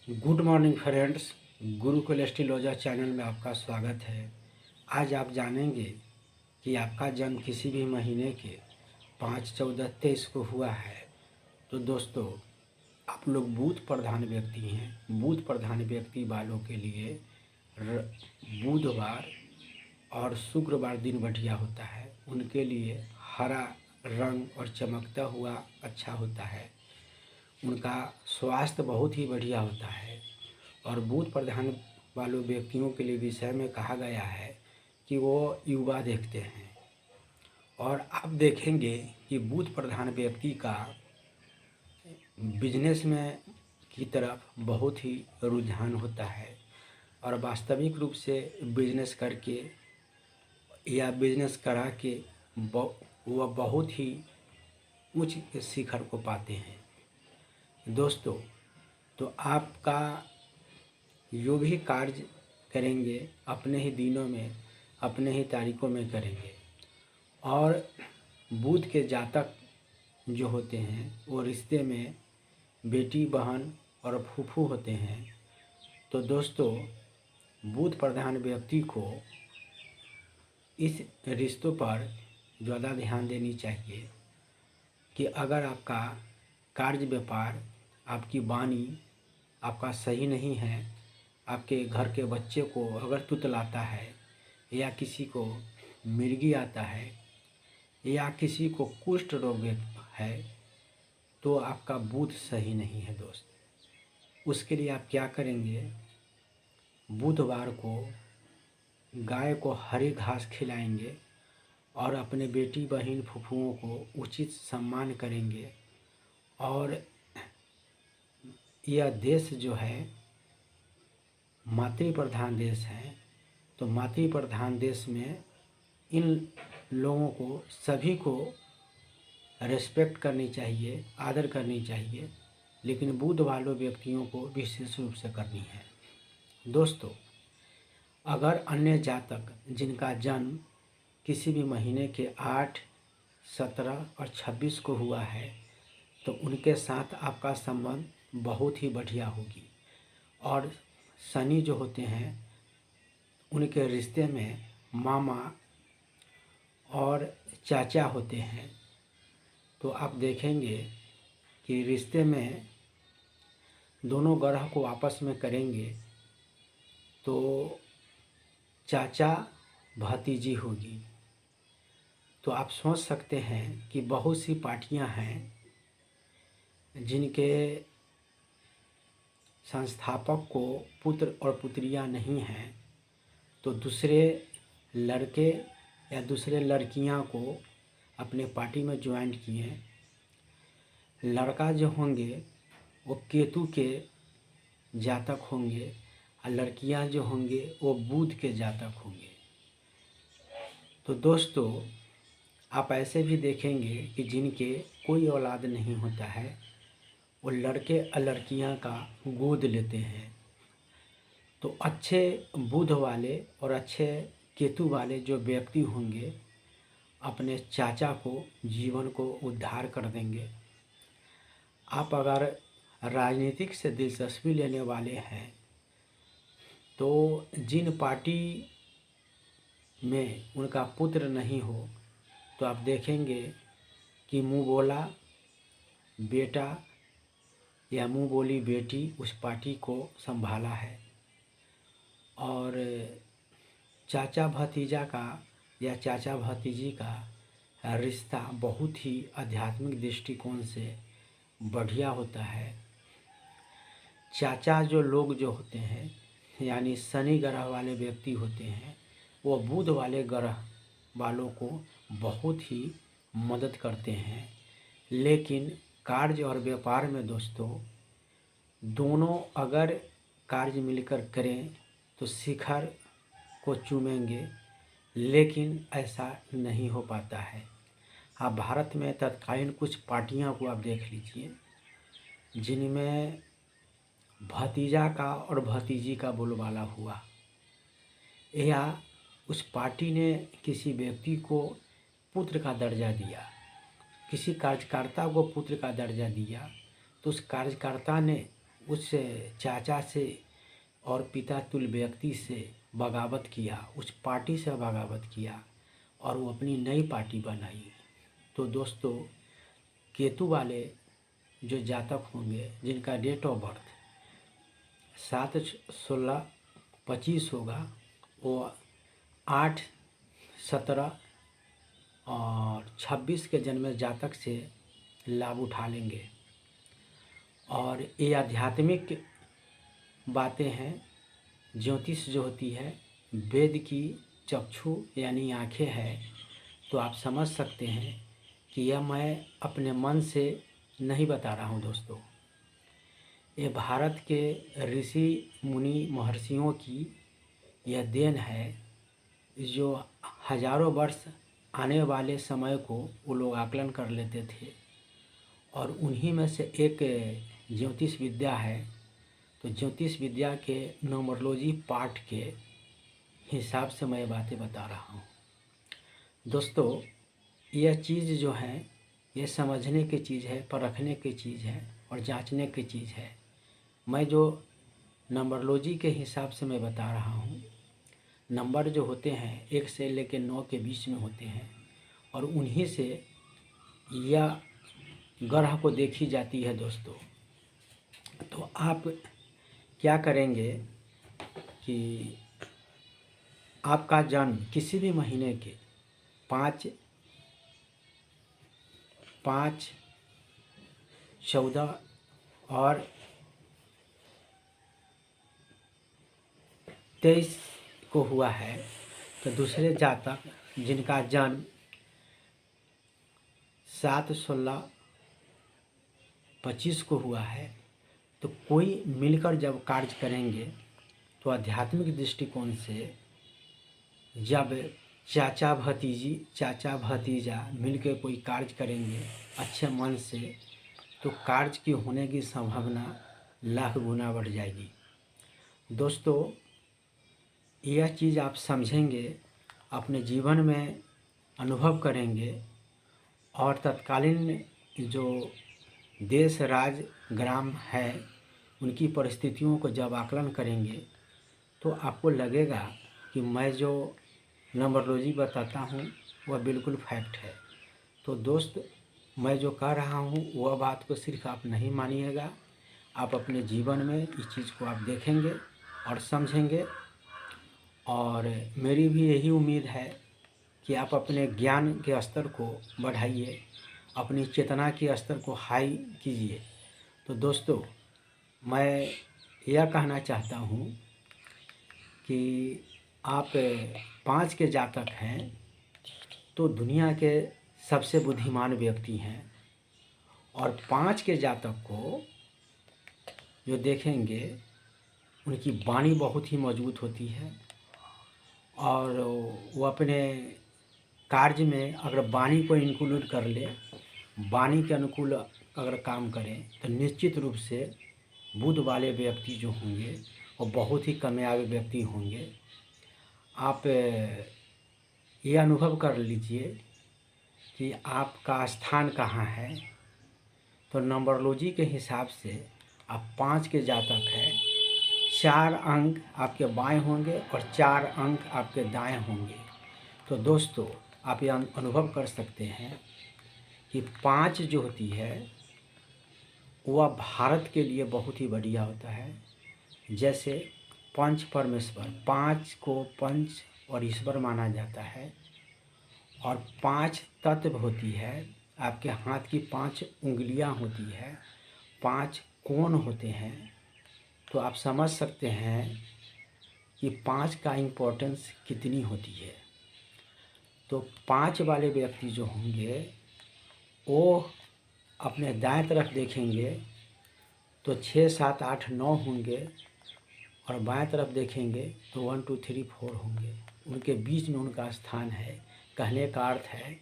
Good morning friends. Gurukul astrologer channel में आपका स्वागत है। आज आप जानेंगे कि आपका जन्म किसी भी महीने के 5, 14, 23 को हुआ है तो दोस्तों आप लोग बुध प्रधान व्यक्ति हैं। बुध प्रधान व्यक्ति वालों के लिए बुधवार और शुक्रवार दिन बढ़िया होता है। उनके लिए हरा रंग और चमकता हुआ अच्छा होता है। उनका स्वास्थ्य बहुत ही बढ़िया होता है। और बुध प्रधान वालों व्यक्तियों के लिए विषय में कहा गया है कि वो युवा देखते हैं। और आप देखेंगे कि बुध प्रधान व्यक्ति का बिजनेस में की तरफ बहुत ही रुझान होता है और वास्तविक रूप से बिजनेस करके या बिजनेस करा के वह बहुत ही उच्च शिखर को पाते हैं। दोस्तों तो आपका जो भी कार्य करेंगे अपने ही दिनों में, अपने ही तारीखों में करेंगे। और बुध के जातक जो होते हैं वो रिश्ते में बेटी, बहन और फूफू होते हैं। तो दोस्तों बुध प्रधान व्यक्ति को इस रिश्तों पर ज़्यादा ध्यान देनी चाहिए कि अगर आपका कार्य व्यापार, आपकी वाणी आपका सही नहीं है, आपके घर के बच्चे को अगर तुतलाता है या किसी को मिर्गी आता है या किसी को कुष्ठ रोग है तो आपका बुध सही नहीं है दोस्त। उसके लिए आप क्या करेंगे, बुधवार को गाय को हरी घास खिलाएंगे और अपने बेटी, बहन, फूफुओं को उचित सम्मान करेंगे। और यह देश जो है मातृ प्रधान देश है, तो मातृ प्रधान देश में इन लोगों को, सभी को रेस्पेक्ट करनी चाहिए, आदर करनी चाहिए, लेकिन बुध वालों व्यक्तियों को विशेष रूप से करनी है। दोस्तों अगर अन्य जातक जिनका जन्म किसी भी महीने के 8, 17 और 26 को हुआ है तो उनके साथ आपका संबंध बहुत ही बढ़िया होगी। और शनि जो होते हैं उनके रिश्ते में मामा और चाचा होते हैं। तो आप देखेंगे कि रिश्ते में दोनों ग्रह को आपस में करेंगे तो चाचा भतीजी होगी। तो आप सोच सकते हैं कि बहुत सी पार्टियां हैं जिनके संस्थापक को पुत्र और पुत्रियां नहीं हैं तो दूसरे लड़के या दूसरे लड़कियां को अपने पार्टी में ज्वाइन किए। लड़का जो होंगे वो केतु के जातक होंगे और लड़कियां जो होंगे वो बुध के जातक होंगे। तो दोस्तों आप ऐसे भी देखेंगे कि जिनके कोई औलाद नहीं होता है वो लड़के और लड़कियां का गोद लेते हैं। तो अच्छे बुध वाले और अच्छे केतु वाले जो व्यक्ति होंगे अपने चाचा को, जीवन को उद्धार कर देंगे। आप अगर राजनीतिक से दिलचस्पी लेने वाले हैं तो जिन पार्टी में उनका पुत्र नहीं हो तो आप देखेंगे कि मुँह बोला बेटा या मुँह बोली बेटी उस पार्टी को संभाला है। और चाचा भतीजा का या चाचा भतीजी का रिश्ता बहुत ही आध्यात्मिक दृष्टिकोण से बढ़िया होता है। चाचा जो लोग जो होते हैं यानी शनि ग्रह वाले व्यक्ति होते हैं वो बुध वाले ग्रह वालों को बहुत ही मदद करते हैं। लेकिन कार्य और व्यापार में दोस्तों दोनों अगर कार्य मिलकर करें तो शिखर को चूमेंगे, लेकिन ऐसा नहीं हो पाता है। हाँ, भारत में तत्कालीन कुछ पार्टियां को आप देख लीजिए जिनमें भतीजा का और भतीजी का बोलबाला हुआ या उस पार्टी ने किसी व्यक्ति को पुत्र का दर्जा दिया, किसी कार्यकर्ता को पुत्र का दर्जा दिया तो उस कार्यकर्ता ने उस चाचा से और पिता तुल्य व्यक्ति से बगावत किया, उस पार्टी से बगावत किया और वो अपनी नई पार्टी बनाई। तो दोस्तों, केतु वाले जो जातक होंगे जिनका डेट ऑफ बर्थ 7/16/25 होगा, वो 8, 17 और 26 के जन्म जातक से लाभ उठा लेंगे। और ये आध्यात्मिक बातें हैं। ज्योतिष जो होती है वेद की चक्षु यानी आँखें है, तो आप समझ सकते हैं कि यह मैं अपने मन से नहीं बता रहा हूँ दोस्तों। ये भारत के ऋषि मुनि महर्षियों की यह देन है, जो हजारों वर्ष आने वाले समय को वो लोग आकलन कर लेते थे। और उन्हीं में से एक ज्योतिष विद्या है। तो ज्योतिष विद्या के न्यूमरोलॉजी पार्ट के हिसाब से मैं बातें बता रहा हूँ दोस्तों। यह चीज़ जो है ये समझने की चीज़ है, परखने की चीज़ है और जांचने की चीज़ है। मैं जो नंबरोलॉजी के हिसाब से मैं बता रहा हूँ, नंबर जो होते हैं 1 से लेकर 9 के बीच में होते हैं और उन्हीं से यह ग्रह को देखी जाती है दोस्तों। तो आप क्या करेंगे कि आपका जन्म किसी भी महीने के 5, 14 और 23 को हुआ है, तो दूसरे जातक जिनका जन्म 7/16/25 को हुआ है, तो कोई मिलकर जब कार्य करेंगे तो आध्यात्मिक दृष्टिकोण से जब चाचा भतीजा मिलकर कोई कार्य करेंगे अच्छे मन से, तो कार्य की होने की संभावना लाख गुना बढ़ जाएगी दोस्तों। यह चीज़ आप समझेंगे, अपने जीवन में अनुभव करेंगे और तत्कालीन जो देश राज्य ग्राम है उनकी परिस्थितियों को जब आकलन करेंगे तो आपको लगेगा कि मैं जो नंबरोलॉजी बताता हूँ वह बिल्कुल फैक्ट है। तो दोस्त, मैं जो कह रहा हूँ वह बात को सिर्फ आप नहीं मानिएगा, आप अपने जीवन में इस चीज़ को आप देखेंगे और समझेंगे। और मेरी भी यही उम्मीद है कि आप अपने ज्ञान के स्तर को बढ़ाइए, अपनी चेतना के स्तर को हाई कीजिए। तो दोस्तों, मैं यह कहना चाहता हूँ कि आप 5 के जातक हैं तो दुनिया के सबसे बुद्धिमान व्यक्ति हैं। और 5 के जातक को जो देखेंगे उनकी वाणी बहुत ही मजबूत होती है और वो अपने कार्य में अगर वाणी को इंक्लूड कर ले, वाणी के अनुकूल अगर काम करें, तो निश्चित रूप से बुद्ध वाले व्यक्ति जो होंगे वो बहुत ही कामयाब व्यक्ति होंगे। आप ये अनुभव कर लीजिए कि आपका स्थान कहाँ है। तो नंबरोलॉजी के हिसाब से आप 5 के जातक हैं, 4 अंक आपके बाएं होंगे और 4 अंक आपके दाएं होंगे। तो दोस्तों, आप ये अनुभव कर सकते हैं कि 5 जो होती है वह भारत के लिए बहुत ही बढ़िया होता है। जैसे पंच परमेश्वर, 5 को पंच और ईश्वर माना जाता है। और 5 तत्व होती है, आपके हाथ की 5 उंगलियां होती है, 5 कोण होते हैं। तो आप समझ सकते हैं कि 5 का इम्पोर्टेंस कितनी होती है। तो 5 वाले व्यक्ति जो होंगे वो अपने दाएं तरफ देखेंगे तो 6, 7, 8, 9 होंगे और बाएं तरफ देखेंगे तो 1, 2, 3, 4 होंगे। उनके बीच में उनका स्थान है। कहने का अर्थ है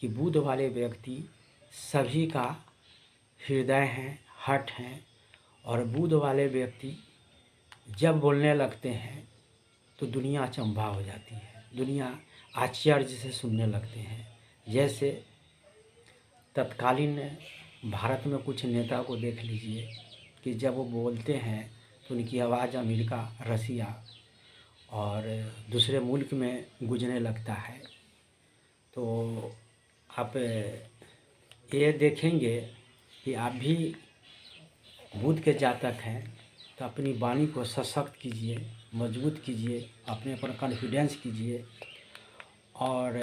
कि बुध वाले व्यक्ति सभी का हृदय हैं, हट हैं। और बुध वाले व्यक्ति जब बोलने लगते हैं तो दुनिया अचंभा हो जाती है, दुनिया आश्चर्य से सुनने लगते हैं। जैसे तत्कालीन भारत में कुछ नेता को देख लीजिए कि जब वो बोलते हैं तो उनकी आवाज़ अमेरिका, रसिया और दूसरे मुल्क में गूंजने लगता है। तो आप ये देखेंगे कि आप भी बुध के जातक हैं तो अपनी वाणी को सशक्त कीजिए, मजबूत कीजिए, अपने पर कॉन्फिडेंस कीजिए। और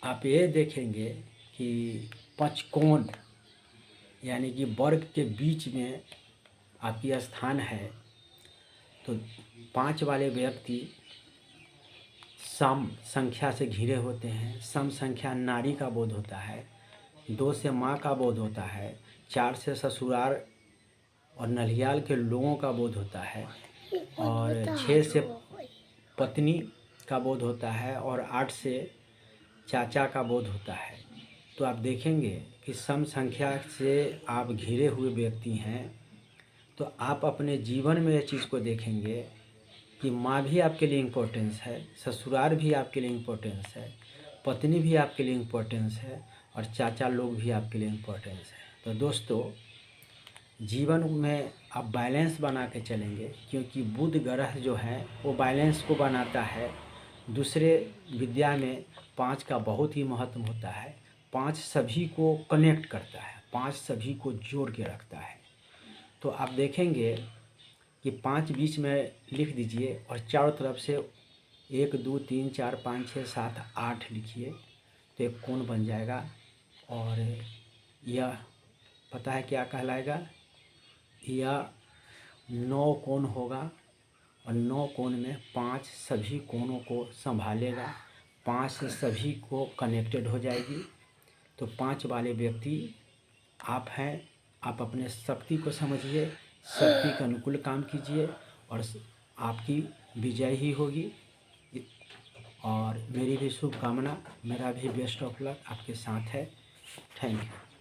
आप ये देखेंगे कि पंचकोण यानी कि वर्ग के बीच में आपकी स्थान है। तो 5 वाले व्यक्ति सम संख्या से घिरे होते हैं। सम संख्या नारी का बोध होता है, 2 से माँ का बोध होता है, 4 से ससुराल और नलियाल के लोगों का बोध होता है, और 6 से पत्नी का बोध होता है, और 8 से चाचा का बोध होता है। तो आप देखेंगे कि सम संख्या से आप घिरे हुए व्यक्ति हैं। तो आप अपने जीवन में इस चीज़ को देखेंगे कि माँ भी आपके लिए इम्पोर्टेंस है, ससुराल भी आपके लिए इम्पोर्टेंस है, पत्नी भी आपके लिए इम्पोर्टेंस है, और चाचा लोग भी आपके लिए इम्पोर्टेंस है। तो दोस्तों, जीवन में आप बैलेंस बना के चलेंगे, क्योंकि बुध ग्रह जो है वो बैलेंस को बनाता है। दूसरे विद्या में 5 का बहुत ही महत्व होता है। 5 सभी को कनेक्ट करता है, 5 सभी को जोड़ के रखता है। तो आप देखेंगे कि 5 बीच में लिख दीजिए और चारों तरफ से 1 2 3 4 5 6 7 8 लिखिए, तो एक कोण बन जाएगा। और यह पता है क्या कहलाएगा? यह 9 कोण होगा, और 9 कोण में 5 सभी कोणों को संभालेगा, 5 से सभी को कनेक्टेड हो जाएगी। तो 5 वाले व्यक्ति आप हैं। आप अपने शक्ति को समझिए, शक्ति के अनुकूल काम कीजिए, और आपकी विजय ही होगी। और मेरी भी शुभकामना, मेरा भी बेस्ट ऑफ लक आपके साथ है। Thank you.